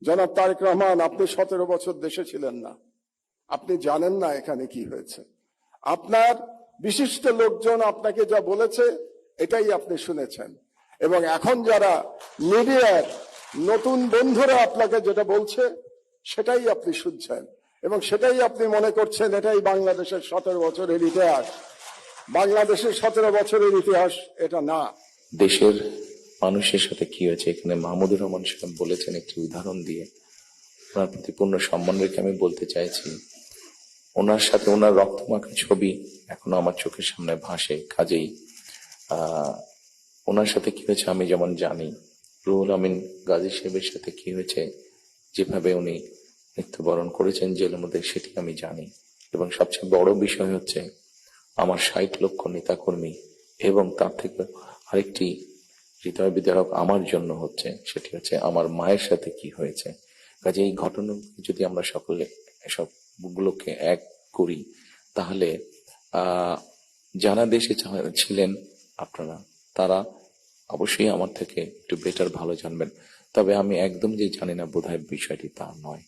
জনাব তারেক রহমান, আপনি 17 বছর দেশে ছিলেন না, আপনি জানেন না এখানে কি হয়েছে। আপনার বিশিষ্ট লোকজন আপনাকে যা বলেছে এটাই আপনি শুনেছেন, এবং এখন যারা মিডিয়ার নতুন বন্ধুরা আপনাকে যেটা বলছে সেটাই আপনি শুনছেন, এবং সেটাই আপনি মনে করছেন এটাই বাংলাদেশের 17 বছরের ইতিহাস। বাংলাদেশের 17 বছরের ইতিহাস এটা না। দেশের মানুষের সাথে কি হয়েছে এখানে মাহমুদুর রহমান সাহেব বলেছেন একটি উদাহরণ দিয়ে। ওনার প্রতি পূর্ণ সম্মান রেখে আমি বলতে চাইছি, ওনার সাথে ওনার রক্তমাখা ছবি এখনো আমার চোখের সামনে ভাসে। কাজেই ওনার সাথে কি হয়েছে আমি যেমন জানি, রুহুল আমিন গাজী সাহেবের সাথে কি হয়েছে, যেভাবে উনি মৃত্যুবরণ করেছেন জেলের মধ্যে, সেটি আমি জানি। এবং সবচেয়ে বড় বিষয় হচ্ছে আমার 60 লক্ষ নেতাকর্মী এবং তার থেকে আরেকটি হৃদয় বিদারক আমার জন্য হচ্ছে, সেটি হচ্ছে আমার মায়ের সাথে কি হয়েছে। কাজে এই ঘটনা যদি আমরা সকলে সবগুলোকে এক করি, তাহলে যারা দেশে ছিলেন আপনারা, তারা অবশ্যই আমার থেকে একটু বেটার ভালো জানবেন। তবে আমি একদম যে জানি না বোধহয় বিষয়টি তা নয়।